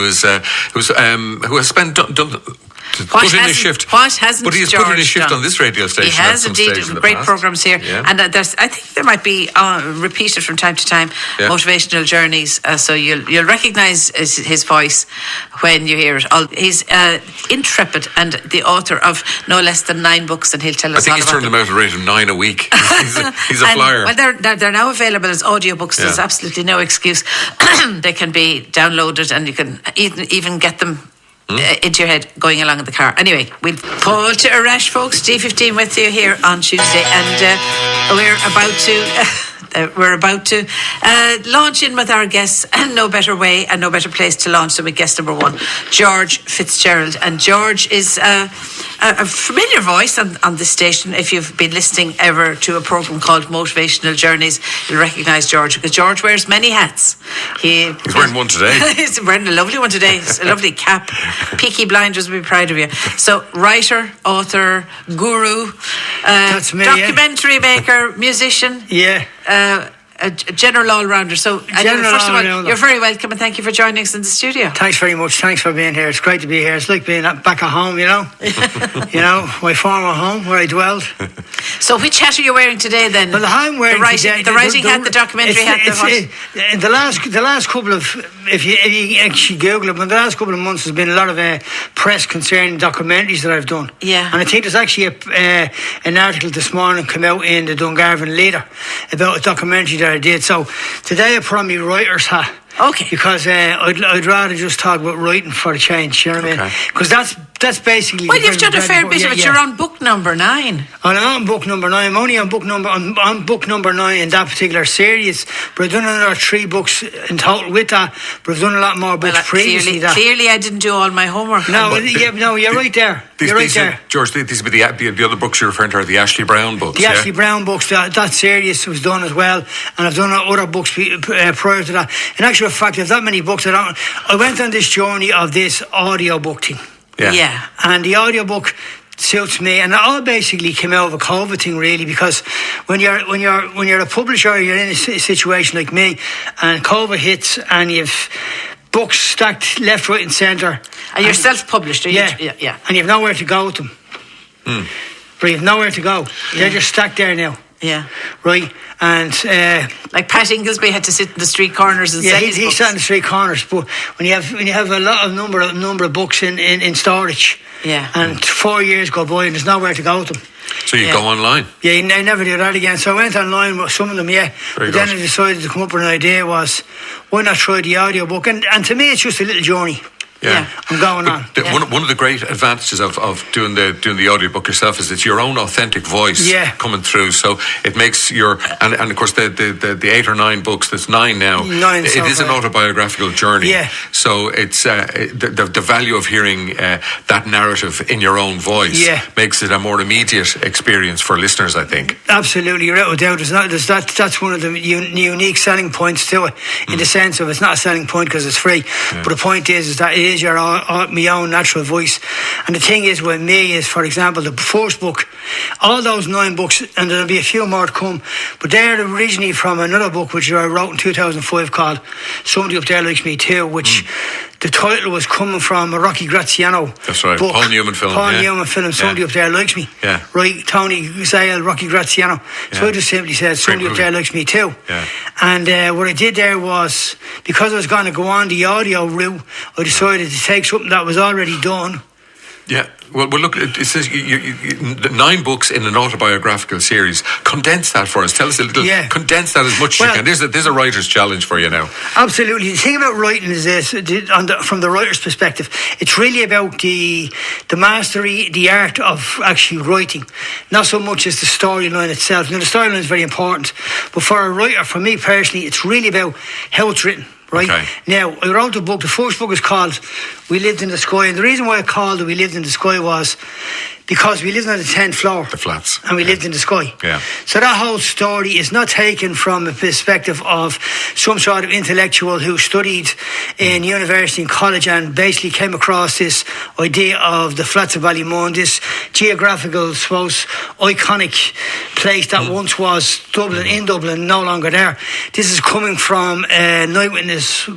who has spent put in a shift. What hasn't But he has George put in a shift done? on this radio station. He has at some indeed. stage in the Great past. programmes here, Yeah. and I think there might be repeated from time to time motivational journeys. So you'll recognise his voice when you hear it. He's intrepid and the author of no less than 9 books, and he'll tell us. I think he's turned them out at a rate of 9 a week. He's a flyer. Well, they're now available as audiobooks. There's absolutely no excuse. They can be downloaded, and you can even get them into your head going along in the car. Anyway, we'll pull to a rash, folks. D15 with you here on Tuesday, and we're about to launch in with our guests, and no better way and no better place to launch than with guest number 1, George Fitzgerald. And George is a familiar voice on this station. If you've been listening ever to a programme called Motivational Journeys, you'll recognise George, because George wears many hats. He's wearing one today. He's wearing a lovely one today. It's a lovely cap. Peaky Blinders will be proud of you. So, writer, author, guru, That's me, documentary maker, musician. Yeah. A general all-rounder. So, first of all, you're very welcome, and thank you for joining us in the studio. Thanks very much. Thanks for being here. It's great to be here. It's like being back at home, you know. My former home where I dwelled. So, which hat are you wearing today then? Well, I'm wearing the writing hat, the documentary hat. The last couple of, if you actually Google it, but the last couple of months there's been a lot of press concerning documentaries that I've done. Yeah. And I think there's actually an article this morning come out in the Dungarvan Leader about a documentary that I did. So today I put on my writer's hat. Okay. Because I'd rather just talk about writing for a change, you know what I mean? Because that's basically... Well, you've done a fair bit of it. You're on book number 9. I'm on book number 9. I'm only on book number 9 in that particular series. But I've done another 3 books in total with that. But I've done a lot more books previously. Clearly I didn't do all my homework. No, you're right there. George, these would be the other books you're referring to are the Ashley Brown books. The Ashley Brown books, that series was done as well. And I've done other books prior to that. In actual fact, there's that many books. I went on this journey of this audiobook thing. Yeah. And the audiobook suits me, and it all basically came out of a COVID thing, really, because when you're a publisher, you're in a situation like me, and COVID hits, and you've books stacked left, right, and centre. And you're self-published, are you? Yeah. And you've nowhere to go with them. But you've nowhere to go. They're just stacked there now. Yeah. Right. And like Pat Inglesby had to sit in the street corners and sell his books. He sat in the street corners. But when you have a number of books in storage, and 4 years go by and there's nowhere to go with them. So you go online? Yeah, I never do that again. So I went online with some of them, But then I decided to come up with an idea was, why not try the audiobook? And to me, it's just a little journey. Yeah. I'm going on. One of the great advantages of doing the audiobook yourself is it's your own authentic voice coming through. So it makes and of course the 8 or 9 books, there's 9 now. It is an autobiographical journey. Yeah. So it's the value of hearing that narrative in your own voice makes it a more immediate experience for listeners, I think. Absolutely, without doubt. That's one of the unique selling points to it, in the sense of it's not a selling point because it's free. But the point is that it is my own natural voice. And the thing is with me is, for example, the first book, all those 9 books, and there'll be a few more to come, but they're originally from another book which I wrote in 2005 called Somebody Up There Likes Me Too, which the title was coming from a Rocky Graziano. That's right. book. Paul Newman film. Somebody Up There Likes Me. Yeah. Right, Tony Sale, Rocky Graziano. So I just simply said Somebody Up There Likes Me Too. Yeah. And what I did there was, because I was going to go on the audio route, I decided to take something that was already done. Yeah. Well, look, it says 9 books in an autobiographical series. Condense that for us. Tell us a little. Yeah. Condense that as much as you can. There's a writer's challenge for you now. Absolutely. The thing about writing is this, from the writer's perspective, it's really about the mastery, the art of actually writing, not so much as the storyline itself. Now, the storyline is very important, but for a writer, for me personally, it's really about how it's written. Right. Okay. Now, I wrote the book. The first book is called We Lived in the Sky. And the reason why I called it We Lived in the Sky was because we lived on the 10th floor. The flats. And we lived in the sky. Yeah. So that whole story is not taken from a perspective of some sort of intellectual who studied in university and college and basically came across this idea of the flats of Ballymun, this geographical, suppose, iconic place that once was Dublin, in Dublin, no longer there. This is coming from an eyewitness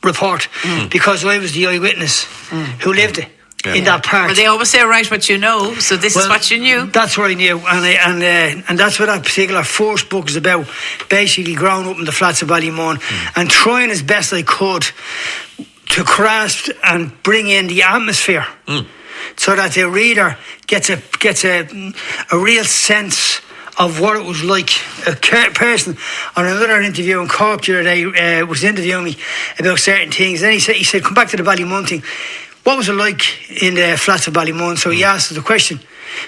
report because I was the eyewitness who lived it. Yeah. In that part. Well, they always say, write what you know, so this is what you knew. That's what I knew, and that's what that particular first book is about. Basically, growing up in the flats of Ballymun and trying as best I could to grasp and bring in the atmosphere, so that the reader gets a real sense of what it was like. A person on another interview in Cork the other day was interviewing me about certain things. Then he said, come back to the Ballymun thing. What was it like in the flats of Ballymun? So he asked us the question.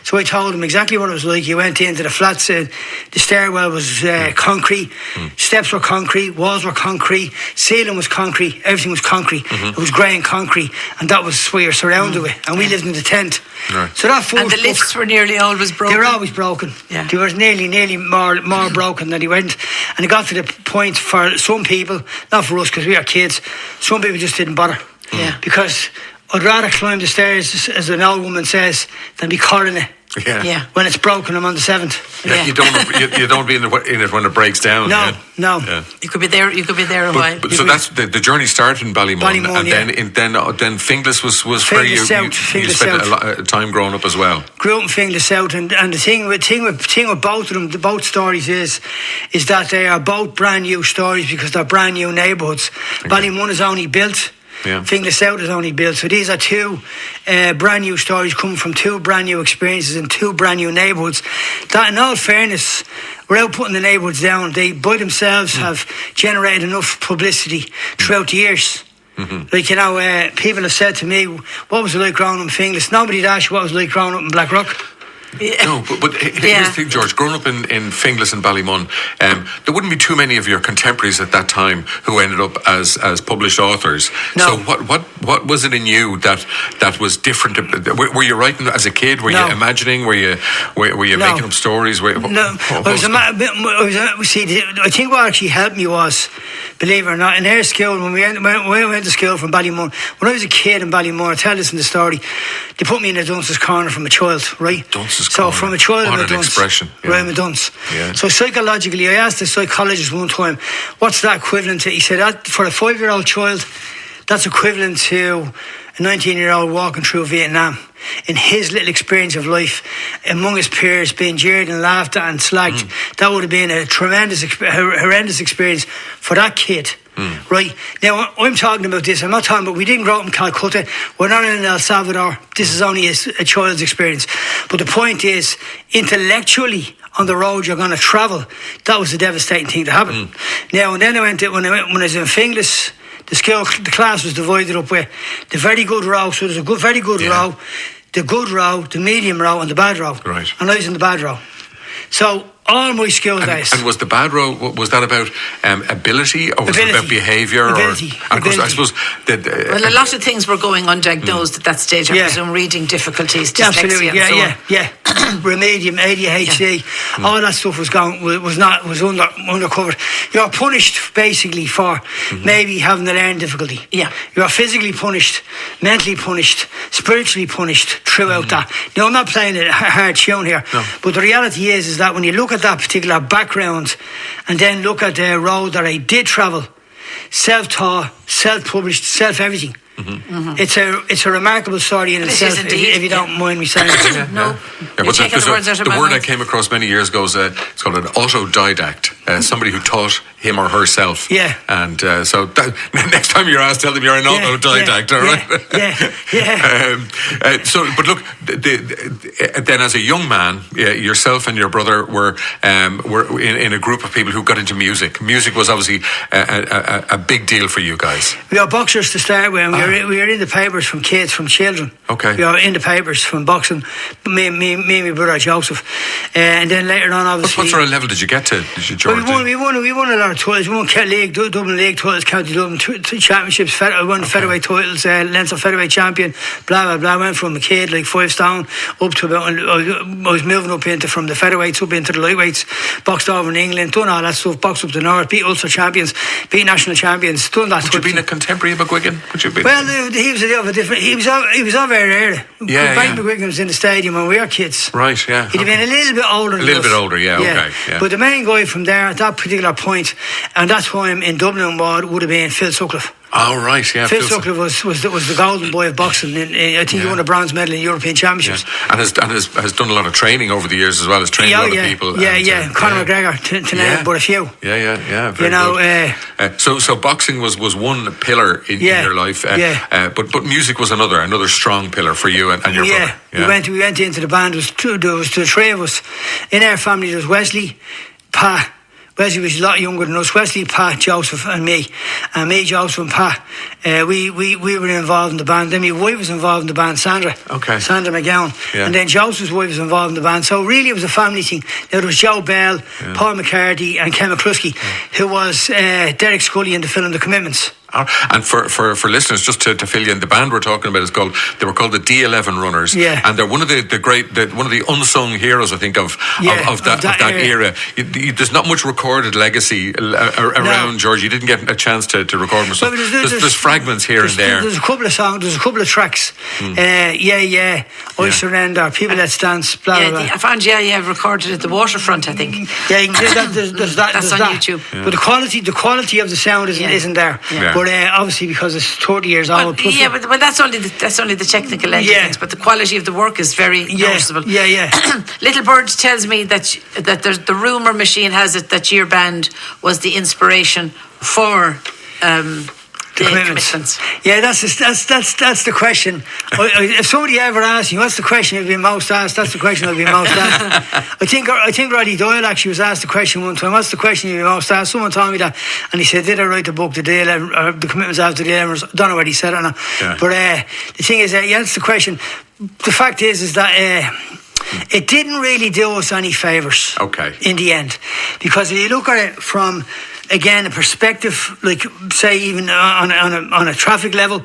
So I told him exactly what it was like. He went into the flats, the stairwell was concrete, steps were concrete, walls were concrete, ceiling was concrete, everything was concrete. It was grey and concrete, and that was what you're surrounded with. And we lived in the tent. Right. So that and the lifts were nearly always broken. They were always broken. Yeah. They were nearly more broken than he went. And it got to the point for some people, not for us because we are kids, some people just didn't bother. Yeah. Because I'd rather climb the stairs, as an old woman says, than be caught in it. Yeah. When it's broken, I'm on the 7th. Yeah. You don't be in it when it breaks down. No. Yeah. You could be there a while. So that's the journey started in Ballymun, and then Finglas was where you spent a lot of time growing up as well. Grew up in Finglas South, and the thing with both of them, the both stories is that they are both brand new stories because they're brand new neighbourhoods. Okay. Ballymun is only built. Yeah. Finglas South is only built. So these are two brand new stories coming from two brand new experiences in two brand new neighbourhoods that, in all fairness, without putting the neighbourhoods down, they by themselves have generated enough publicity throughout the years. Like, people have said to me, what was it like growing up in Finglas? Nobody'd ask you what was it like growing up in Blackrock. Yeah. No, but here's the thing, George. Growing up in Finglas and Ballymun, there wouldn't be too many of your contemporaries at that time who ended up as published authors. No. So what was it in you that was different? Were you writing as a kid? Were you imagining? Were you making up stories? See, I think what actually helped me was, believe it or not, in our school, when we went to school from Ballymun, when I was a kid in Ballymun, I tell this in the story, they put me in a dunce's corner from a child, right? So from a child, I'm a dunce. Expression. Yeah. I'm a dunce. Yeah. So psychologically, I asked the psychologist one time, what's that equivalent to? He said, that for a 5-year-old child, that's equivalent to a 19-year-old walking through Vietnam. In his little experience of life, among his peers, being jeered and laughed at and slagged, that would have been a horrendous experience for that kid. Right, now I'm talking about this, I'm not talking about, we didn't grow up in Calcutta, we're not in El Salvador, this is only a child's experience. But the point is, intellectually, on the road you're going to travel, that was a devastating thing to happen. Now, and then when I was in Finglas, the class was divided up with the very good row, so there's a very good row, the good row, the medium row and the bad row. Right. And I was in the bad row. So all my school days. And was the bad row, was that about ability or was it about behaviour? Ability. I suppose well, a lot of things were going undiagnosed at that stage. I presume reading difficulties, dyslexia, and so on. Remedium, ADHD, all that stuff was undercovered. You're punished basically for maybe having a learning difficulty. Yeah. You're physically punished, mentally punished, spiritually punished throughout that. Now, I'm not playing a hard tune here, but the reality is that when you look at that particular background and then look at the road that I did travel, self-taught, self-published, self-everything. It's a remarkable story in itself, if you don't mind me saying it. The word I came across many years ago is it's called an autodidact, somebody who taught him or herself. Yeah. And so next time you're asked, tell them you're an autodidact, all right? But look, then as a young man, yourself and your brother were in a group of people who got into music. Music was obviously a big deal for you guys. We were boxers to start with. We were in the papers from children. Okay. We were in the papers from boxing. Me and my brother Joseph, and then later on, obviously. What sort of level did you get to? We won a lot of titles. We won League, Dublin League titles, County Dublin championships. I won featherweight titles, Leinster featherweight champion. Blah blah blah. Went from a kid like 5 stone up to about. I was moving up from the featherweights up into the lightweights. Boxed over in England, done all that stuff. Boxed up the north, beat Ulster champions, beat national champions. Done that. Would you been a contemporary of McGuigan? Would you be? Well, he was of a different. He was of our era. Frank McGuigan was in the stadium when we were kids. Right, yeah. He'd have been a little bit older. Okay. But the main guy from there at that particular point, and that's why I'm in Dublin, would have been Phil Sutcliffe. Oh, right, yeah. Phil Sutcliffe was the golden boy of boxing. I think he won a bronze medal in European Championships. Yeah. And has done a lot of training over the years as well as training a lot of people. Conor McGregor, to name but a few. Yeah. Very good. So boxing was one pillar in your life. But music was another strong pillar for you and your brother. Yeah. We went into the band. There was the three of us. In our family, there was Wesley, Pa. Wesley was a lot younger than us. Wesley, Pat, Joseph and me. And me, Joseph and Pat, we were involved in the band. Then my wife was involved in the band, Sandra. Okay. Sandra McGowan. Yeah. And then Joseph's wife was involved in the band. So really it was a family thing. Now there was Joe Bell, Paul McCarthy and Ken McCluskey, who was Derek Scully in the film The Commitments. And for listeners, just to fill you in, the band we're talking about they were called the D11 Runners, and they're one of the unsung heroes, I think, of that era. There's not much recorded legacy around George. You didn't get a chance to record them. There's fragments here and there. There's a couple of songs. There's a couple of tracks. I Surrender, People Let's Dance, blah blah blah. I found recorded at the waterfront, I think. Yeah, you can do that. That's on YouTube. But the quality of the sound isn't there. But obviously because it's 30 years old. But that's only the technical end of things. But the quality of the work is very noticeable. Little Bird tells me that the rumour machine has it that your band was the inspiration for the commitments. Yeah, that's the question. If somebody ever asks me, what's the question you've been most asked? That's the question I've been most asked. I think Roddy Doyle actually was asked the question one time. What's the question you've been most asked? Someone told me that, and he said, "Did I write the book, the D11, or the commitments after the D11?" I don't know what he said or not. Yeah. But the thing is, that's the question. The fact is that. It didn't really do us any favours. Okay. In the end, because if you look at it from again a perspective, like say even on a traffic level,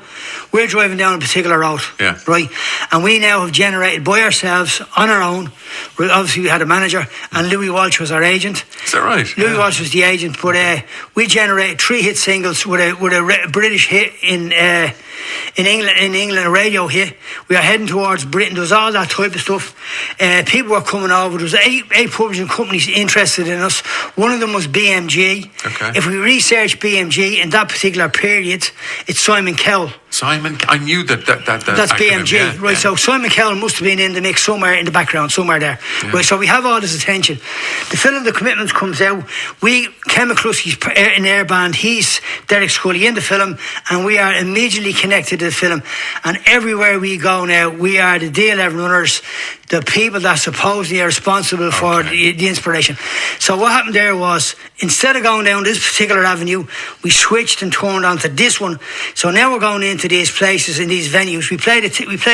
we're driving down a particular road, right, and we now have generated by ourselves on our own. Obviously, we had a manager, and Louis Walsh was our agent. Is that right? Louis Walsh was the agent, but we generated 3 hit singles with a British hit in England, a radio hit. We are heading towards Britain. There was all that type of stuff. People were coming over. There was eight publishing companies interested in us. One of them was BMG. Okay. If we research BMG in that particular period, it's Simon Cowell. Simon, I knew that. That's BMG, right? Yeah. So Simon Cowell must have been in the mix somewhere in the background, somewhere there, right? So we have all this attention. The film The Commitments comes out. Ken McCluskey's in their band. He's Derek Scully in the film, and we are immediately connected to the film. And everywhere we go now, we are the D11 Runners, the people that supposedly are responsible for the inspiration. So what happened there was, instead of going down this particular avenue, we switched and turned onto this one. So now we're going into these places, in these venues. We played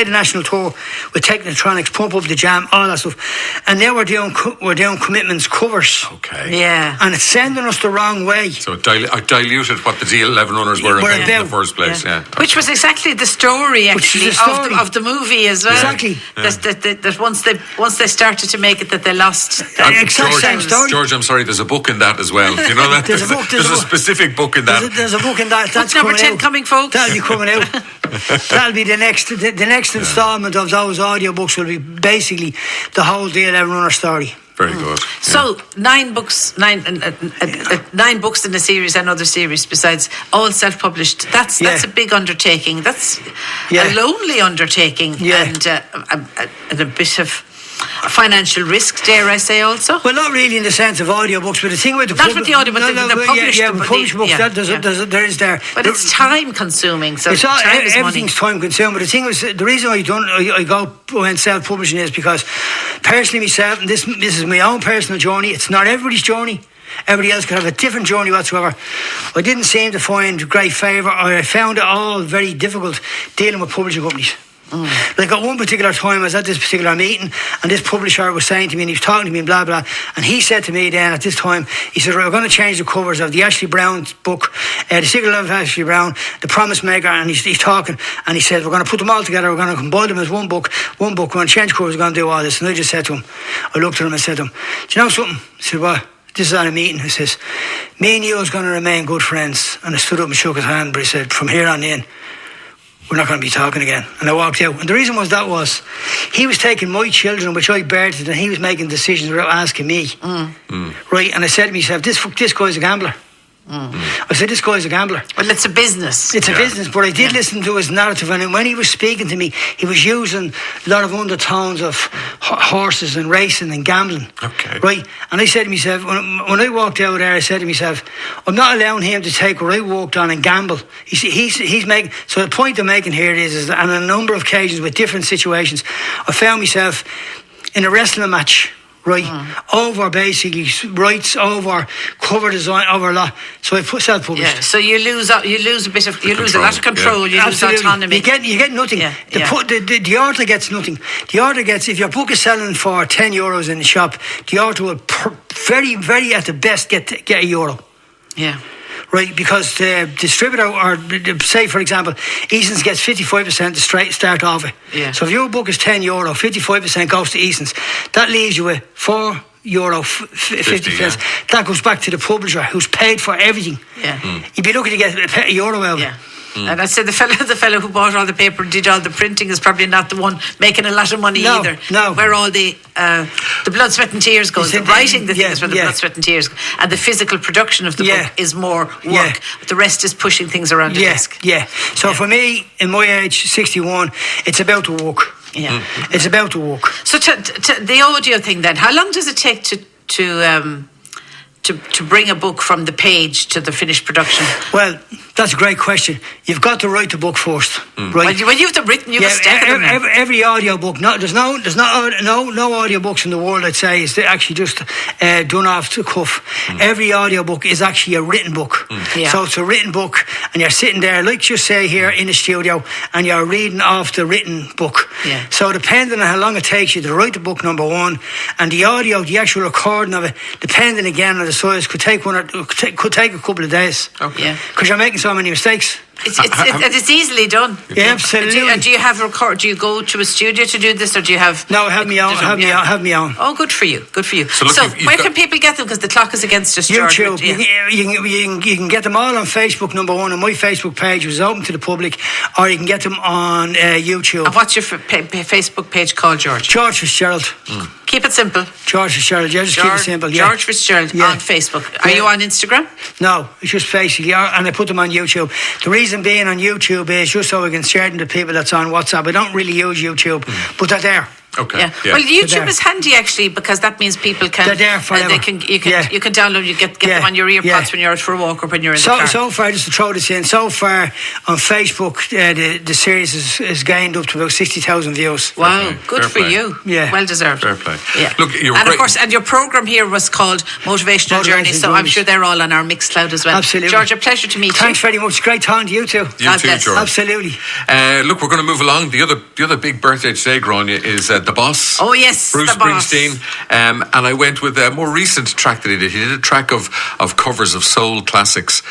a national tour with Technotronics, Pump Up the Jam, all that stuff. And now we're doing Commitments covers. Okay. Yeah. And it's sending us the wrong way. So it diluted what the D11 Runners were about in the first place. Yeah. Which was exactly the story, actually, of the movie as well. Exactly. That once they started to make it, that they lost. George, I'm sorry, there's a book in that as well. Do you know that? There's a specific book in that. There's a book in that. That's number 10 coming, folks. That'll be coming out. That'll be the next instalment of those audiobooks. Will be basically the whole D11 Runner story. Very good. So 9 books, 9 books in the series and other series besides, all self-published. That's a big undertaking. That's a lonely undertaking and a bit of financial risk, dare I say, also? Well, not really in the sense of audiobooks, but the thing with the not with the audio, but the published books, there is there. But it's time consuming, so everything's time consuming. But the thing was, the reason I went self-publishing is because personally myself, and this is my own personal journey. It's not everybody's journey. Everybody else could have a different journey whatsoever. I didn't seem to find great favour, or I found it all very difficult dealing with publishing companies. Like at one particular time, I was at this particular meeting, and this publisher was saying to me, and he was talking to me and blah blah, and he said to me then at this time, he said, we're going to change the covers of the Ashley Brown book, The Secret Life of Ashley Brown, The Promise Maker, and he's talking, and he said, we're going to put them all together, we're going to combine them as one book, we're going to change covers, we're going to do all this. And I just said to him, I looked at him and said to him, do you know something? I said, what? This is at a meeting. He says, me and you is going to remain good friends. And I stood up and shook his hand, but he said, from here on in, we're not going to be talking again. And I walked out. And the reason was he was taking my children, which I birthed, and he was making decisions without asking me. Right? And I said to myself, this guy's a gambler. I said, this guy's a gambler. Well, it's a business. It's a business, but I did listen to his narrative, and when he was speaking to me, he was using a lot of undertones of horses and racing and gambling. Okay. Right? And I said to myself, when I walked out there, I said to myself, I'm not allowing him to take what I walked on and gamble. He's making... So the point I'm making here is that on a number of occasions with different situations, I found myself in a wrestling match, right, over basically rights, over cover design, over a lot. So I put self-published. Yeah. So you lose a bit of, you lose a lot of control. You Absolutely. lose autonomy. You get nothing. The author gets nothing. The author gets, if your book is selling for €10 in the shop, the author will very, very at the best get €1. Yeah. Right, because the distributor, or say for example, Eason's gets 55% to start off it. Yeah. So if your book is €10, 55% goes to Eason's. That leaves you with €4.50. Yeah. That goes back to the publisher, who's paid for everything. Yeah. You'd be lucky to get €1 out of it. Yeah. And I said the fellow who bought all the paper and did all the printing is probably not the one making a lot of money either. No. Where all the blood, sweat and tears goes. The writing the thing is where the blood, sweat and tears go. And the physical production of the book is more work. But the rest is pushing things around the desk. Yeah. So for me, in my age, 61, it's about the work. Yeah. It's about the work. So to the audio thing then, how long does it take to bring a book from the page to the finished production? Well, that's a great question. You've got to write the book first, right? Well, you've written, you've a step of them. Every audio book. There's no audio books in the world, I'd say, is actually just done off the cuff. Every audio book is actually a written book. Yeah. So it's a written book, and you're sitting there, like you say here in the studio, and you're reading off the written book. Yeah. So depending on how long it takes you to write the book, number one, and the audio, the actual recording of it, depending again on the size, could take a couple of days. Okay. Yeah. Because you're making so many mistakes. It's easily done. Yeah, absolutely. Do you have record? Do you go to a studio to do this, or do you have? No, have me on. Have me on. Oh, good for you. Good for you. So, look, where can people get them? Because the clock is against us. YouTube. George, You can get them all on Facebook. Number one, on my Facebook page, which is open to the public, or you can get them on YouTube. And what's your Facebook page called, George? George Fitzgerald. Keep it simple. George Fitzgerald. Yeah, just keep it simple. Yeah. George Fitzgerald on Facebook. Are you on Instagram? No, it's just basically, and I put them on YouTube. The reason being on YouTube is just so I can share them to people that's on WhatsApp. I don't really use YouTube, but they're there. Okay. Yeah. Well, YouTube is handy actually, because that means people can. They're there forever. You can download. You get them on your earpods when you're out for a walk or when you're in the car. So far, just to throw this in, so far on Facebook, the series has gained up to about 60,000 views. Wow, good for you. Yeah, well deserved. Fair play. Yeah. Look, you're and great. of course, and your program here was called Motivational Journey, so I'm sure they're all on our Mixcloud as well. Absolutely, George, a pleasure to meet you. Thanks very much. Great talking to you too. You too, George. Absolutely. Look, we're going to move along. The other big birthday today, Grania, is The Boss. Oh yes, Bruce The Boss. Springsteen. And I went with a more recent track that he did. He did a track of covers of soul classics.